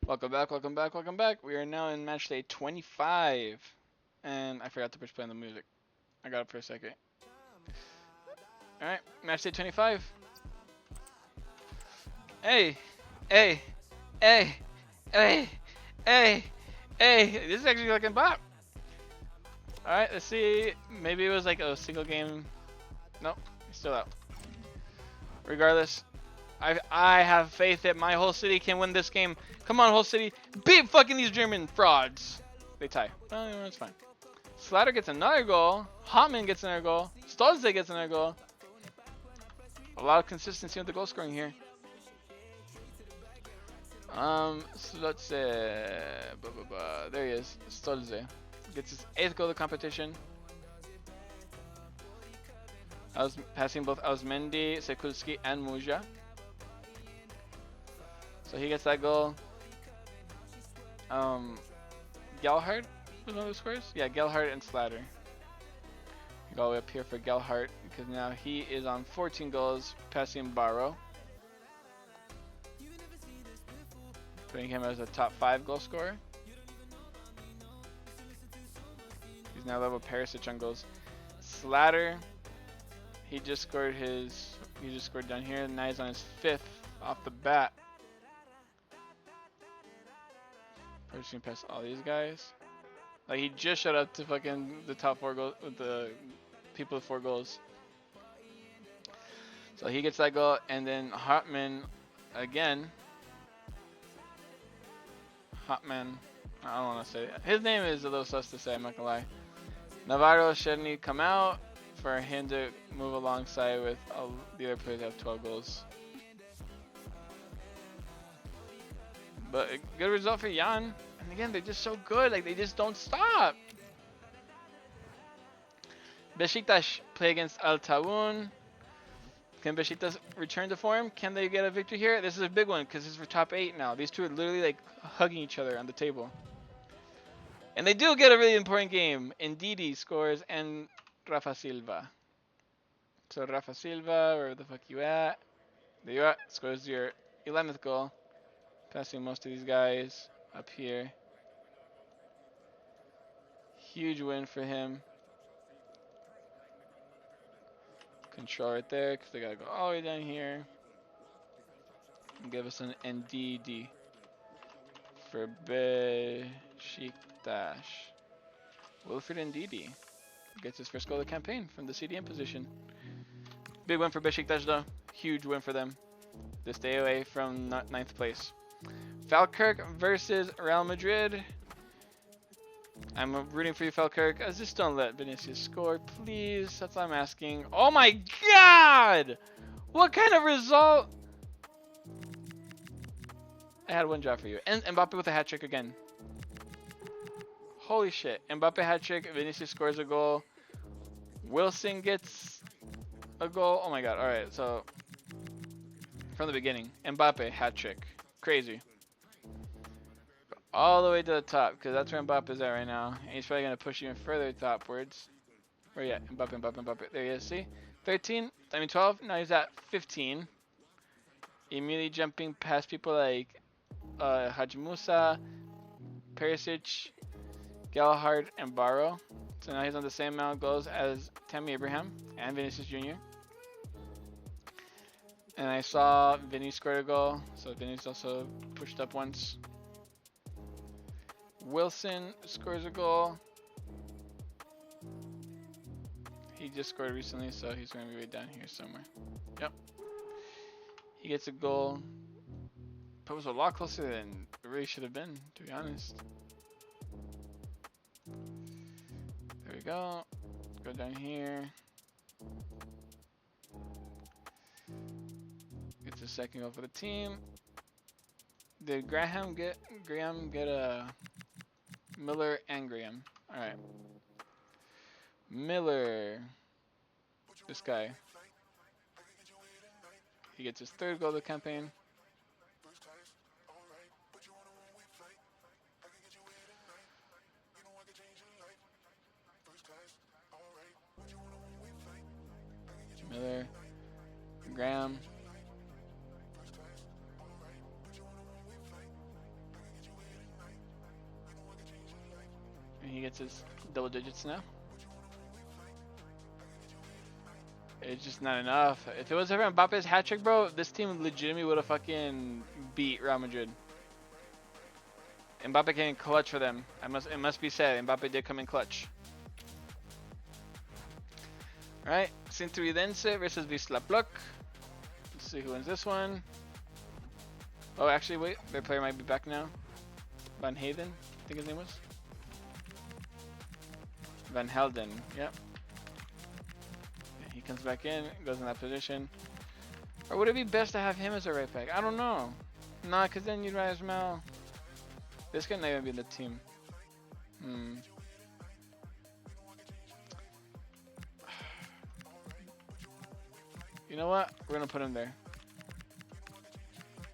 Welcome back, welcome back, welcome back. We are now in Matchday 25. And I forgot to push play on the music. I got it for a second. Alright, Matchday 25. Hey, hey, hey, hey, hey, hey. This is actually looking bop. Alright, let's see. Maybe it was like a single game. Nope, he's still out. Regardless, I have faith that my whole city can win this game. Come on, whole city. Beat fucking these German frauds. They tie. Oh, that's fine. Slatter gets another goal. Hotman gets another goal. Stolze gets another goal. A lot of consistency with the goal scoring here. So let's say, there he is. Stolze gets his 8th goal of the competition. I was passing both Ausmendi, Sekulski, and Muja. So he gets that goal. Gelhardt was one of the scores? Yeah, Gelhardt and Slatter. We go all the way up here for Gelhardt because now he is on 14 goals, passing Barrow. Putting him as a top 5 goal scorer. He's now level Perisic on goals. Slatter, he just scored down here. Now he's on his 5th off the bat. Pushing past all these guys. Like he just showed up to fucking the top 4 goals with the people with 4 goals. So he gets that goal, and then Hartman again. Hotman, I don't want to say it. His name is a little sus to say, I'm not gonna lie. Navarro shouldn't come out for him to move alongside with the other players that have 12 goals. But a good result for Jan. And again, they're just so good. Like, they just don't stop. Besiktas play against Al Tawun. Can Besiktas return to form? Can they get a victory here? This is a big one because this is for top 8 now. These two are literally like hugging each other on the table. And they do get a really important game. Ndidi scores and Rafa Silva. So Rafa Silva, where the fuck you at? There you are. Scores your 11th goal. Passing most of these guys up here. Huge win for him. Control right there because they got to go all the way down here. And give us an NDD for Besiktas. Wilfred Ndidi gets his first goal of the campaign from the CDM position. Big win for Besiktas though. Huge win for them. They stay away from 9th place. Falkirk versus Real Madrid. I'm rooting for you, Falkirk. Just don't let Vinicius score, please. That's all I'm asking. Oh my god! What kind of result? I had one job for you. And Mbappe with a hat trick again. Holy shit. Mbappe hat trick. Vinicius scores a goal. Wilson gets a goal. Oh my god. Alright, so from the beginning. Mbappe hat trick. Crazy. All the way to the top, because that's where Mbappe is at right now. And he's probably going to push even further topwards. Where you at? Mbappe. There he is, see? 12. Now he's at 15. Immediately jumping past people like Haji Musa, Perisic, Gelhardt, and Barrow. So now he's on the same amount of goals as Tammy Abraham and Vinicius Jr. And I saw Vinny scored a goal, so Vinny's also pushed up once. Wilson scores a goal. He just scored recently, so he's going to be right down here somewhere. Yep. He gets a goal. But it was a lot closer than it really should have been, to be honest. There we go. Go down here. Gets a second goal for the team. Did Graham get a Miller and Graham? Alright. Miller. This guy. He gets his 3rd goal of the campaign. Miller. Graham. he gets his double digits now. It's just not enough. If it was ever Mbappe's hat trick, bro, this team legitimately would have fucking beat Real Madrid. Mbappe came in clutch for them. It must be said, Mbappe did come in clutch. Alright, Sint-Truidense versus Wisla Plock. Let's see who wins this one. Oh, actually, wait. Their player might be back now. Van Hayden, I think his name was. Van Helden, yep. He comes back in, goes in that position. Or would it be best to have him as a right back? I don't know. Nah, because then you'd rise Mal. This could not even be the team. You know what? We're going to put him there.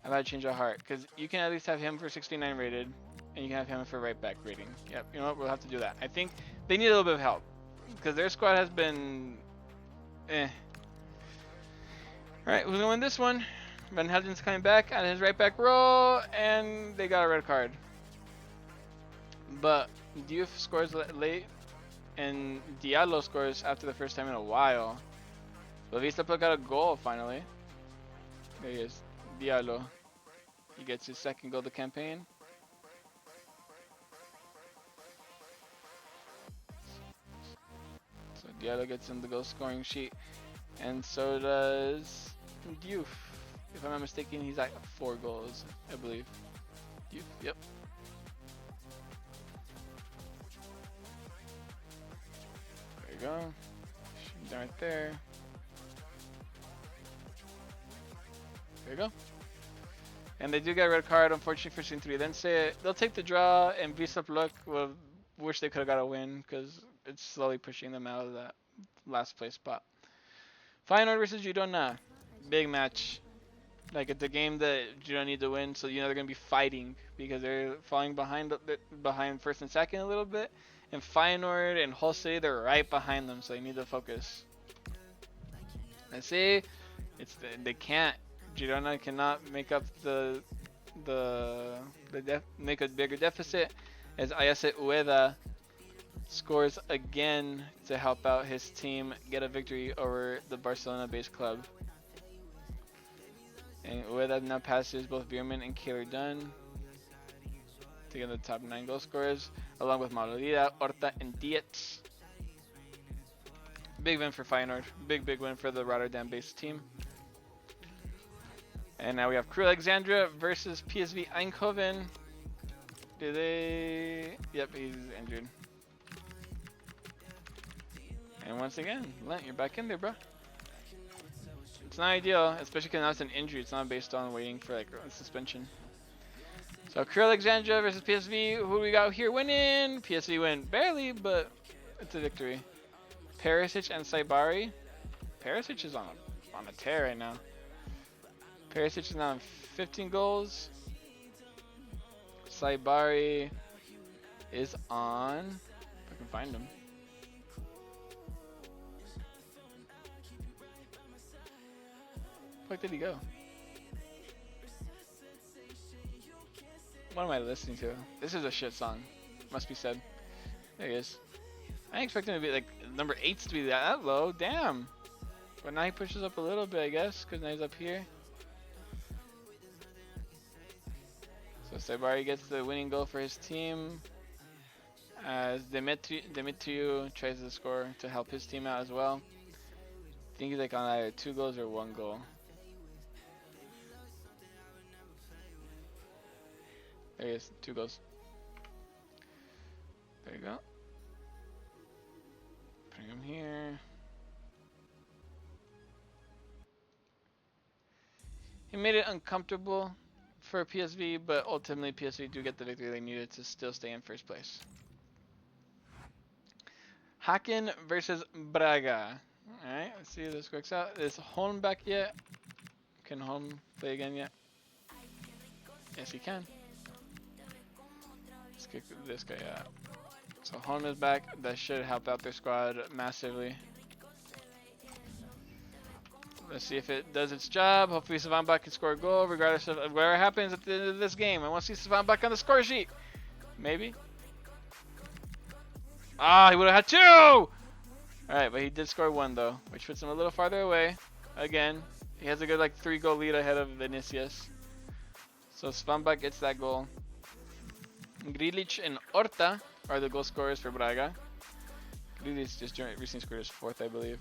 I might change our heart. Because you can at least have him for 69 rated. And you can have him for right back rating. Yep, you know what? We'll have to do that. I think they need a little bit of help. Because their squad has been... Alright, who's going to win this one? Van Helden's coming back on his right back role. And they got a red card. But Diouf scores late. And Diallo scores after the first time in a while. But Wisla Plock got a goal finally. There he is. Diallo. He gets his second goal of the campaign. So Diallo gets in the goal scoring sheet. And so does Diouf. If I'm not mistaken, he's at 4 goals, I believe. Diouf, yep. There you go. Shoot right there. There you go. And they do get a red card, unfortunately, for Sint-Truidense. They'll take the draw, and Wisla Plock will wish they could have got a win, because it's slowly pushing them out of that last place spot. Feyenoord versus Girona. Big match. Like, it's a game that Girona need to win, so you know they're going to be fighting, because they're falling behind first and second a little bit. And Feyenoord and Jose, they're right behind them, so they need to focus. Let's see. They can't. Girona cannot make up make a bigger deficit, as Ayase Ueda scores again to help out his team get a victory over the Barcelona-based club. And Ueda now passes both Bierman and Kaylor Dunn to get the top 9 goal scorers, along with Maurolida, Horta, and Dietz. Big win for Feyenoord. Big win for the Rotterdam-based team. And now we have Crew Alexandria versus PSV Eindhoven. Do they... Yep, he's injured. And once again, Lent, you're back in there, bro. It's not ideal, especially because now it's an injury. It's not based on waiting for like a suspension. So Crew Alexandria versus PSV. Who do we got here winning? PSV win barely, but it's a victory. Perisic and Saibari. Perisic is on a tear right now. Perisic is now on 15 goals. Saibari is on... If I can find him. Where did he go? What am I listening to? This is a shit song. Must be said. There he is. I didn't expect him to be like number 8 to be that low. Damn. But now he pushes up a little bit, I guess, because now he's up here. So Saibari gets the winning goal for his team, as Demetriou tries to score to help his team out as well. I think he's like on either 2 goals or 1 goal. There he is, 2 goals. There you go. Bring him here. He made it uncomfortable for PSV, but ultimately PSV do get the victory they needed to still stay in first place. Haken versus Braga. Alright, let's see if this works out. Is Holm back yet? Can Holm play again yet? Yes, he can. Let's kick this guy out. So Holm is back. That should help out their squad massively. Let's see if it does its job. Hopefully Savanbach can score a goal regardless of whatever happens at the end of this game. I want to see Savanbach on the score sheet. Maybe. Ah, he would have had 2! Alright, but he did score 1 though, which puts him a little farther away. Again, he has a good like 3-goal lead ahead of Vinicius. So Svamba gets that goal. Grilic and Horta are the goal scorers for Braga. Grilic just recently scored his 4th, I believe.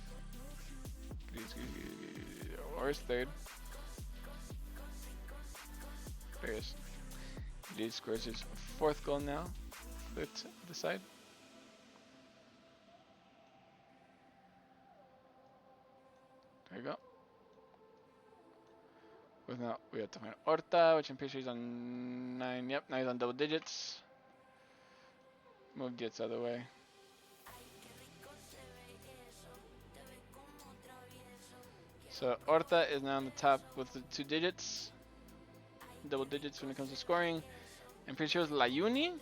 Or his 3rd. There he is. Grilic scores his 4th goal now. Let's decide. There you go. With now we have to find Horta, which I'm pretty sure he's on 9. Yep, now he's on double digits. Move gets out of the way. So Horta is now on the top with the 2 digits. Double digits when it comes to scoring. I'm pretty sure it's Layuni.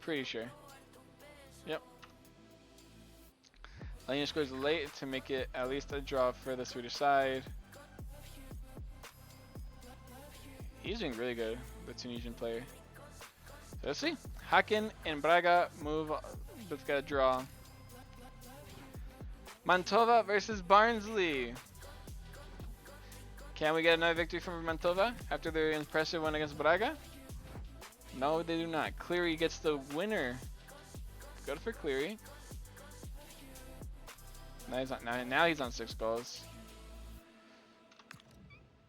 Pretty sure. Yep. Layuni scores late to make it at least a draw for the Swedish side. He's doing really good, the Tunisian player. So let's see. Haken and Braga move, but got a draw. Mantova versus Barnsley. Can we get another victory from Mantova after their impressive one against Braga? No, they do not. Cleary gets the winner. Good for Cleary. Now he's on 6 goals.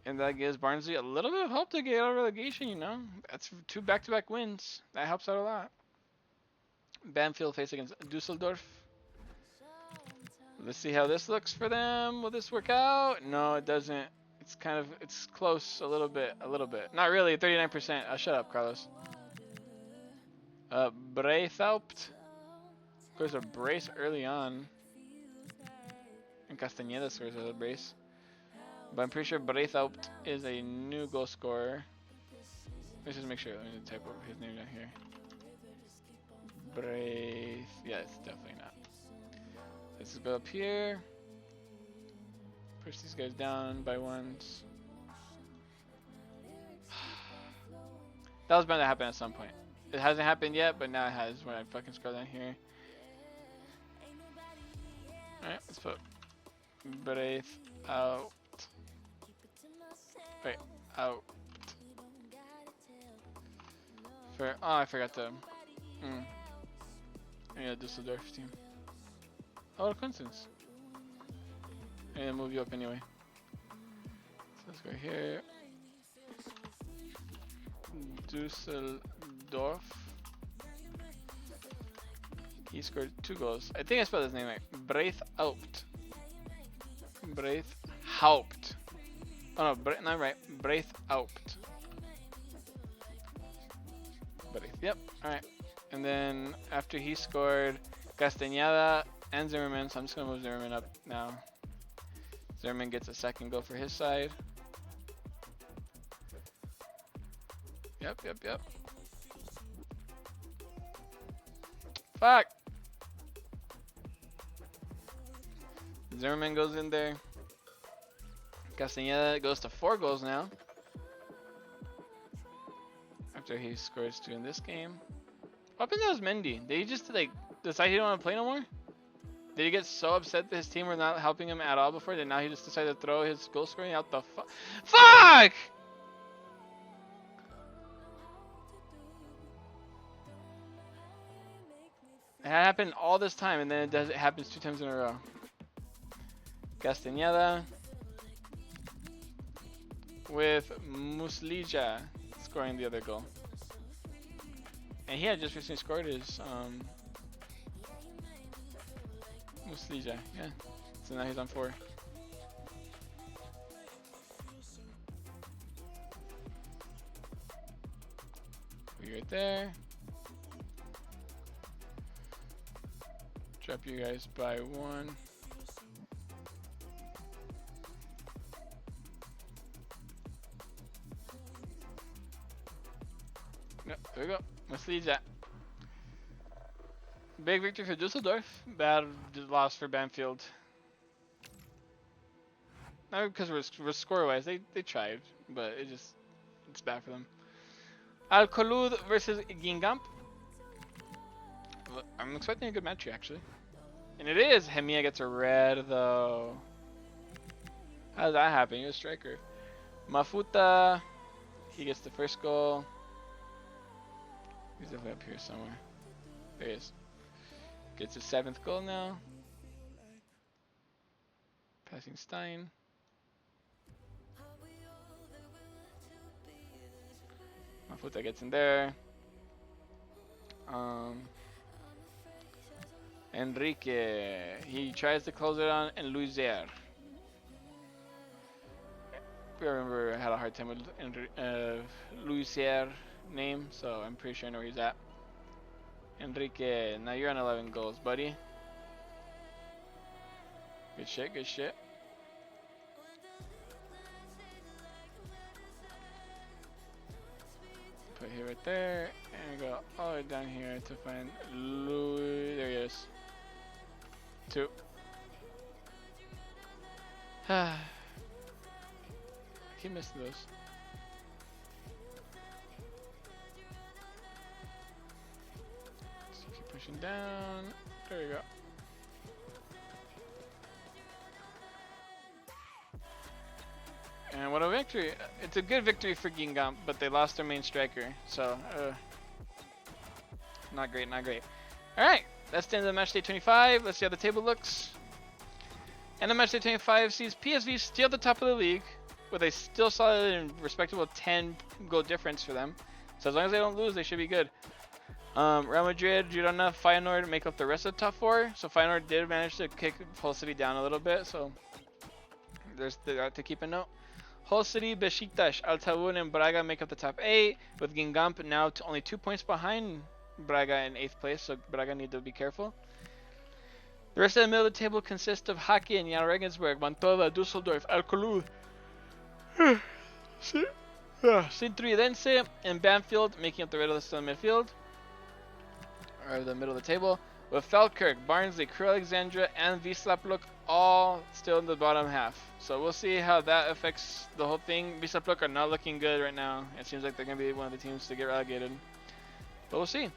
And that gives Barnsley a little bit of hope to get out of relegation, you know? That's 2 back-to-back wins. That helps out a lot. Banfield face against Dusseldorf. Let's see how this looks for them. Will this work out? No, it doesn't. It's close a little bit. Not really, 39%. Shut up, Carlos. Breithaupt scores a brace early on. And Castañeda scores a brace. But I'm pretty sure Breithaupt is a new goal scorer. Let's just make sure. Let me type over his name down here. Yeah, it's definitely not. Let's just go up here. Push these guys down by 1s. That was bound to happen at some point. It hasn't happened yet, but now it has when I fucking scroll down here. Alright, let's put Breithaupt. Wait, out. Oh, I forgot to. Yeah, Dusseldorf team. Oh, what a coincidence. I'm gonna move you up anyway. So let's go here. Dusseldorf. He scored 2 goals. I think I spelled his name right. Breithaupt. Breithaupt. Oh no, not right. Breithaupt. Yep. Alright. And then after he scored, Castañeda and Zimmerman. So I'm just gonna move Zimmerman up now. Zimmerman gets a 2nd goal for his side. Yep. Fuck! Zimmerman goes in there. Castañeda goes to 4 goals now. After he scores 2 in this game. What happened to his Mendy? Did he just like decide he didn't want to play no more? Did he get so upset that his team were not helping him at all before that now he just decided to throw his goal scoring out the fuck? It happened all this time and then it happens 2 times in a row. Castañeda with Muslija scoring the other goal. And he had just recently scored his Muslija, yeah. So now he's on 4. We right there. Drop you guys by 1. No, there we go. Muslija. Big victory for Dusseldorf. Bad loss for Banfield. Not because we're score-wise. They tried, but it's bad for them. Al-Kholoud versus Guingamp. I'm expecting a good match here, actually. And it is. Hemia gets a red, though. How does that happen? You're a striker. Mafuta, he gets the first goal. He's definitely up here somewhere. There he is. Gets his 7th goal now. Passing Stein. Mafuta gets in there. Enrique, he tries to close it on, and Luizer. I remember I had a hard time with Luizer name, so I'm pretty sure I know where he's at. Enrique, now you're on 11 goals, buddy. Good shit, good shit. Put here right there, and go all the way down here to find Louis. There he is. 2. I keep missing those. So keep pushing down. There you go. And what a victory. It's a good victory for Guingamp, but they lost their main striker. So, not great, not great. Alright, that's the end of the Matchday 25. Let's see how the table looks. And the Matchday 25 sees PSV still at the top of the league, with a still solid and respectable 10 goal difference for them. So as long as they don't lose, they should be good. Real Madrid, Girona, Feyenoord make up the rest of the top 4. So Feyenoord did manage to kick Hull City down a little bit, so there's that to keep a note. Hull City, Besiktas, Altavun, and Braga make up the top 8, with Guingamp now only 2 points behind Braga in 8th place, so Braga need to be careful. The rest of the middle of the table consists of Haken, Jan Regensburg, Mantova, Dusseldorf, Alcolud, Sint-Truidense, and Banfield making up the rest of the midfield, or the middle of the table, with Falkirk, Barnsley, Crew Alexandra, and Wisla all still in the bottom half. So we'll see how that affects the whole thing. Wisla are not looking good right now. It seems like they're going to be one of the teams to get relegated. But we'll see.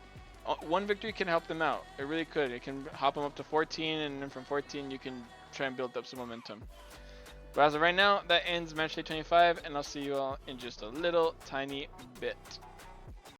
One victory can help them out. It really could. It can hop them up to 14, and then from 14 you can try and build up some momentum. But as of right now, that ends Matchday 25, and I'll see you all in just a little tiny bit.